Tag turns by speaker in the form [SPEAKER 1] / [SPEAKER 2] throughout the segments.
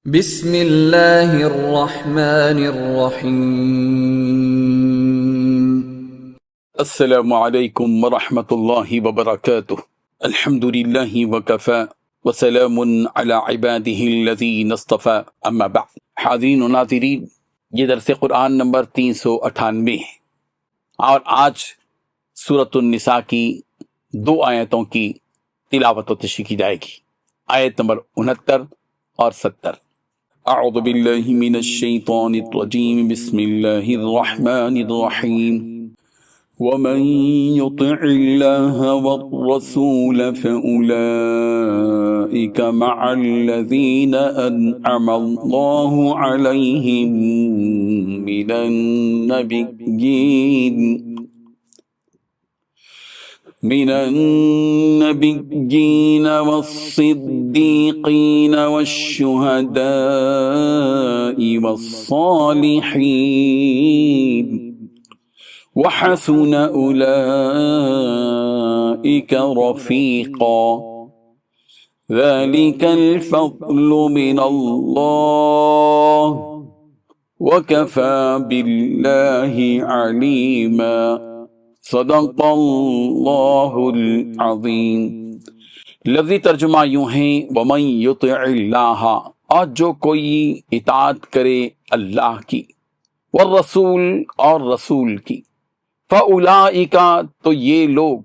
[SPEAKER 1] بسم اللہ الرحمن الرحیم۔
[SPEAKER 2] السلام علیکم ورحمۃ اللہ وبرکاتہ۔ الحمد للہ وکفی وسلام علی عبادہ الذین اصطفی، اما بعد۔ حاضرین و ناظرین، یہ درس قرآن نمبر 398 ہے اور آج سورۃ النساء کی 2 آیتوں کی تلاوت و تشریح کی جائے گی، آیت نمبر 69 اور 70۔ اعوذ باللہ من الشیطان الرجیم، بسم اللہ الرحمن الرحیم۔ ومن يطع الله والرسول فأولئك مع الذين أنعم الله عليهم من النبيين والصديقين والشهداء والصالحين وحسن أولئك رفيقا، ذلك الفضل من الله وكفى بالله عليما، صدق اللہ العظیم۔ لفظی ترجمہ یوں ہے، ومن یطع اللہ، اور جو کوئی اطاعت کرے اللہ کی، والرسول اور رسول کی، فاولئک تو یہ لوگ،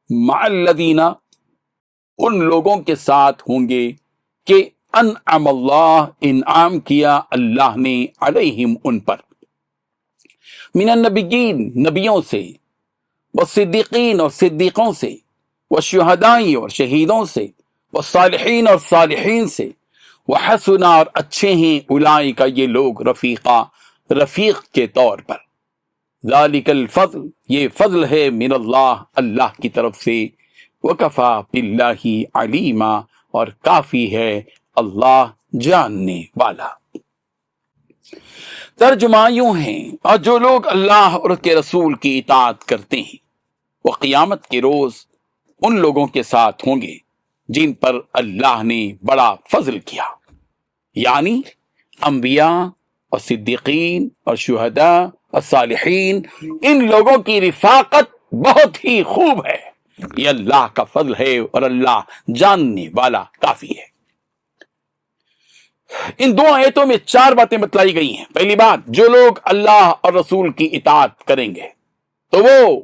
[SPEAKER 2] مع الذین ان لوگوں کے ساتھ ہوں گے کہ انعم اللہ انعام کیا اللہ نے، علیہم ان پر، من النبیین نبیوں سے، والصدیقین اور صدیقوں سے، والشہداء اور شہیدوں سے، والصالحین اور صالحین سے، وحسن اور اچھے ہیں اولئک یہ لوگ، رفیقا رفیق کے طور پر، ذالک الفضل یہ فضل ہے، من اللہ اللہ کی طرف سے، وکفی باللہ علیما اور کافی ہے اللہ جاننے والا۔ ترجمہ یوں ہے، اور جو لوگ اللہ اور اس کے رسول کی اطاعت کرتے ہیں وہ قیامت کے روز ان لوگوں کے ساتھ ہوں گے جن پر اللہ نے بڑا فضل کیا، یعنی انبیاء اور صدیقین اور شہداء اور صالحین، ان لوگوں کی رفاقت بہت ہی خوب ہے، یہ اللہ کا فضل ہے اور اللہ جاننے والا کافی ہے۔ ان 2 آیتوں میں 4 باتیں بتلائی گئی ہیں۔ پہلی بات، جو لوگ اللہ اور رسول کی اطاعت کریں گے تو وہ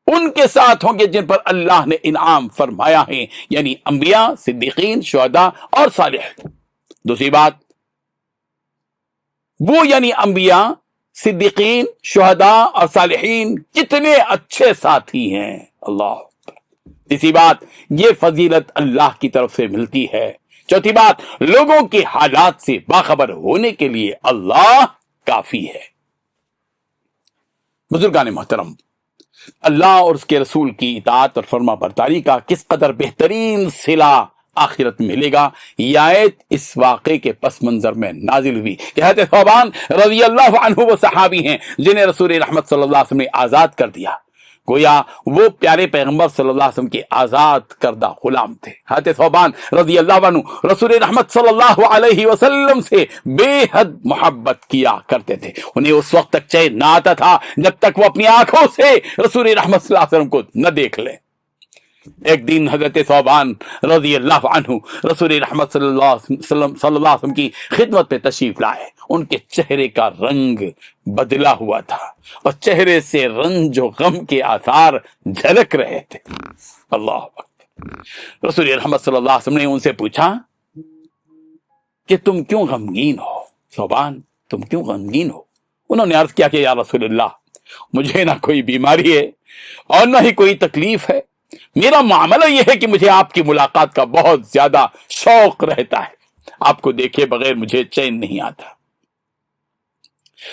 [SPEAKER 2] ان کے ساتھ ہوں گے جن پر اللہ نے انعام فرمایا ہے، یعنی انبیاء، صدیقین، شہداء اور صالحین۔ دوسری بات، وہ یعنی انبیاء، صدیقین، شہداء اور صالحین کتنے اچھے ساتھی ہیں، اللہ۔ تیسری بات، یہ فضیلت اللہ کی طرف سے ملتی ہے۔ چوتھی بات، لوگوں کے حالات سے باخبر ہونے کے لیے اللہ کافی ہے۔ بزرگان محترم، اللہ اور اس کے رسول کی اطاعت اور فرما برداری کا کس قدر بہترین صلہ آخرت میں ملے گا، یہ آیت اس واقعے کے پس منظر میں نازل ہوئی کہ حضرت ثوبان رضی اللہ عنہ وہ صحابی ہیں جنہیں رسول رحمت صلی اللہ علیہ وسلم نے آزاد کر دیا، گویا وہ پیارے پیغمبر صلی اللہ علیہ وسلم کے آزاد کردہ غلام تھے۔ حضرت ثوبان رضی اللہ عنہ رسول رحمت صلی اللہ علیہ وسلم سے بے حد محبت کیا کرتے تھے، انہیں اس وقت تک چین نہ آتا تھا جب تک وہ اپنی آنکھوں سے رسول رحمت صلی اللہ علیہ وسلم کو نہ دیکھ لیں۔ ایک دن حضرت ثوبان رضی اللہ عنہ رسول رحمت صلی اللہ علیہ وسلم کی خدمت میں تشریف لائے، ان کے چہرے کا رنگ بدلا ہوا تھا اور چہرے سے رنج و غم کے آثار جھلک رہے تھے، اللہ اکبر۔ رسول رحمت صلی اللہ علیہ وسلم نے ان سے پوچھا کہ تم کیوں غمگین ہو، ثوبان تم کیوں غمگین ہو؟ انہوں نے عرض کیا کہ یا رسول اللہ، مجھے نہ کوئی بیماری ہے اور نہ ہی کوئی تکلیف ہے، میرا معاملہ یہ ہے کہ مجھے آپ کی ملاقات کا بہت زیادہ شوق رہتا ہے، آپ کو دیکھے بغیر مجھے چین نہیں آتا۔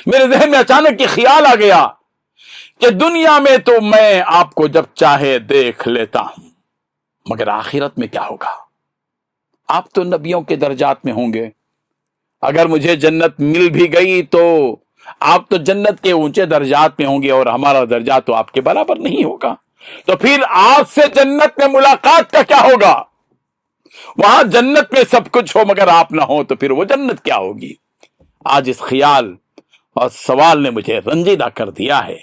[SPEAKER 2] میرے ذہن میں اچانک یہ خیال آ گیا کہ دنیا میں تو میں آپ کو جب چاہے دیکھ لیتا ہوں، مگر آخرت میں کیا ہوگا؟ آپ تو نبیوں کے درجات میں ہوں گے، اگر مجھے جنت مل بھی گئی تو آپ تو جنت کے اونچے درجات میں ہوں گے اور ہمارا درجہ تو آپ کے برابر نہیں ہوگا، تو پھر آپ سے جنت میں ملاقات کا کیا ہوگا؟ وہاں جنت میں سب کچھ ہو مگر آپ نہ ہو تو پھر وہ جنت کیا ہوگی؟ آج اس خیال اور سوال نے مجھے رنجیدہ کر دیا ہے۔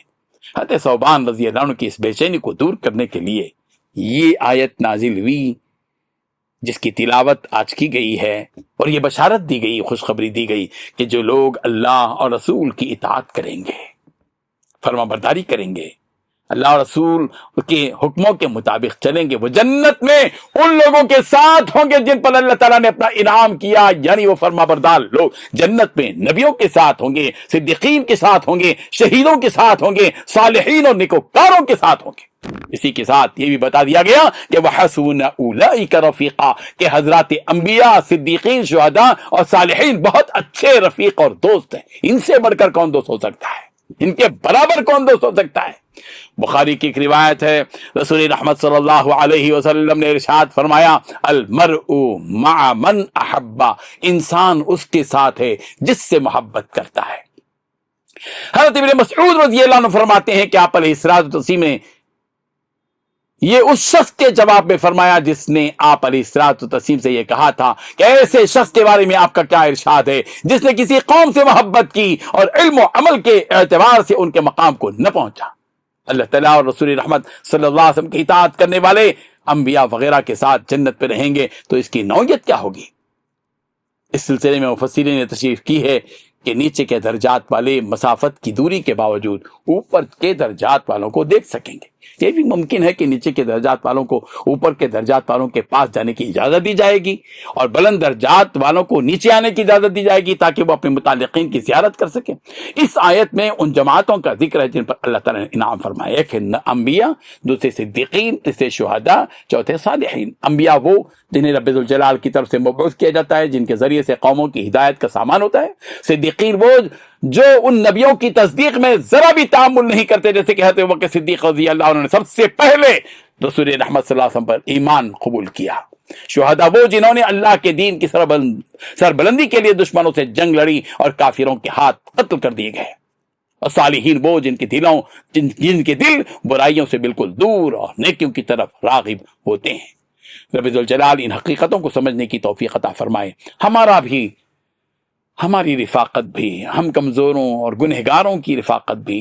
[SPEAKER 2] حضرت ثوبان رضی اللہ عنہ کی اس بے چینی کو دور کرنے کے لیے یہ آیت نازل ہوئی، جس کی تلاوت آج کی گئی ہے، اور یہ بشارت دی گئی، خوشخبری دی گئی کہ جو لوگ اللہ اور رسول کی اطاعت کریں گے، فرما برداری کریں گے، اللہ اور رسول کے حکموں کے مطابق چلیں گے، وہ جنت میں ان لوگوں کے ساتھ ہوں گے جن پر اللہ تعالیٰ نے اپنا انعام کیا، یعنی وہ فرما بردار لوگ جنت میں نبیوں کے ساتھ ہوں گے، صدیقین کے ساتھ ہوں گے، شہیدوں کے ساتھ ہوں گے، صالحین اور نیکوکاروں کے ساتھ ہوں گے۔ اسی کے ساتھ یہ بھی بتا دیا گیا کہ وَحَسُنَ أُولَئِكَ رَفِيقًا، کہ حضرات انبیاء، صدیقین، شہداء اور صالحین بہت اچھے رفیق اور دوست ہیں۔ ان سے بڑھ کر کون دوست ہو سکتا ہے؟ ان کے برابر کون دوست ہو سکتا ہے؟ بخاری کی ایک روایت ہے، رسول رحمت صلی اللہ علیہ وسلم نے ارشاد فرمایا، المرء مع من احب، انسان اس کے ساتھ ہے جس سے محبت کرتا ہے۔ حضرت ابن مسعود رضی اللہ عنہ فرماتے ہیں کہ آپ علیہ الصلوۃ والتسلیم نے یہ اس شخص کے جواب میں فرمایا جس نے آپ علیہ الصلوۃ والتسلیم سے یہ کہا تھا کہ ایسے شخص کے بارے میں آپ کا کیا ارشاد ہے جس نے کسی قوم سے محبت کی اور علم و عمل کے اعتبار سے ان کے مقام کو نہ پہنچا۔ اللہ تعالیٰ اور رسول رحمت صلی اللہ علیہ وسلم کی اطاعت کرنے والے انبیاء وغیرہ کے ساتھ جنت پہ رہیں گے تو اس کی نوعیت کیا ہوگی؟ اس سلسلے میں مفسرین نے تشریح کی ہے کہ نیچے کے درجات والے مسافت کی دوری کے باوجود اوپر کے درجات والوں کو دیکھ سکیں گے۔ یہ بھی ممکن ہے کہ نیچے کے درجات والوں کو اوپر کے درجات والوں کے پاس جانے کی اجازت دی جائے گی، اور بلند درجات والوں کو نیچے آنے کی اجازت دی جائے گی تاکہ وہ اپنے متعلقین کی زیارت کر سکیں۔ اس آیت میں ان جماعتوں کا ذکر ہے جن پر اللہ تعالیٰ نے انعام فرمایا، ایک ہے انبیاء، دوسرے صدیقین، تیسرے شہداء، چوتھے صالحین۔ انبیاء وہ جنہیں رب ذوالجلال کی طرف سے مبعوث کیا جاتا ہے، جن کے ذریعے سے قوموں کی ہدایت کا سامان ہوتا ہے۔ صدیقین وہ جو ان نبیوں کی تصدیق میں ذرا بھی تعامل نہیں کرتے، جیسے کہ حضرت ابوبکر صدیق رضی اللہ عنہ نے سب سے پہلے رسول رحمت صلی اللہ علیہ وسلم پر ایمان قبول کیا۔ شہداء وہ جنہوں نے اللہ کے دین کی سربلندی کے لیے دشمنوں سے جنگ لڑی اور کافروں کے ہاتھ قتل کر دیے گئے۔ اور صالحین وہ جن کے دل برائیوں سے بالکل دور اور نیکیوں کی طرف راغب ہوتے ہیں۔ رب ذوالجلال ان حقیقتوں کو سمجھنے کی توفیق عطا فرمائے۔ ہماری رفاقت بھی، ہم کمزوروں اور گنہگاروں کی رفاقت بھی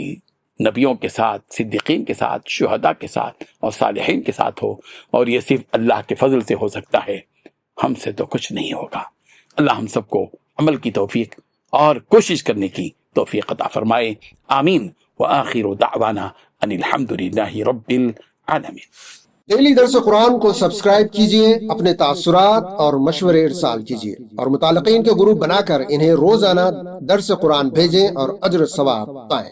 [SPEAKER 2] نبیوں کے ساتھ، صدیقین کے ساتھ، شہداء کے ساتھ اور صالحین کے ساتھ ہو، اور یہ صرف اللہ کے فضل سے ہو سکتا ہے، ہم سے تو کچھ نہیں ہوگا۔ اللہ ہم سب کو عمل کی توفیق اور کوشش کرنے کی توفیق عطا فرمائے، آمین۔ وآخر دعوانا ان الحمدللہ رب العالمین۔
[SPEAKER 3] ڈیلی درس قرآن کو سبسکرائب کیجئے، اپنے تاثرات اور مشورے ارسال کیجئے، اور متعلقین کے گروپ بنا کر انہیں روزانہ درس قرآن بھیجیں اور اجر ثواب پائیں۔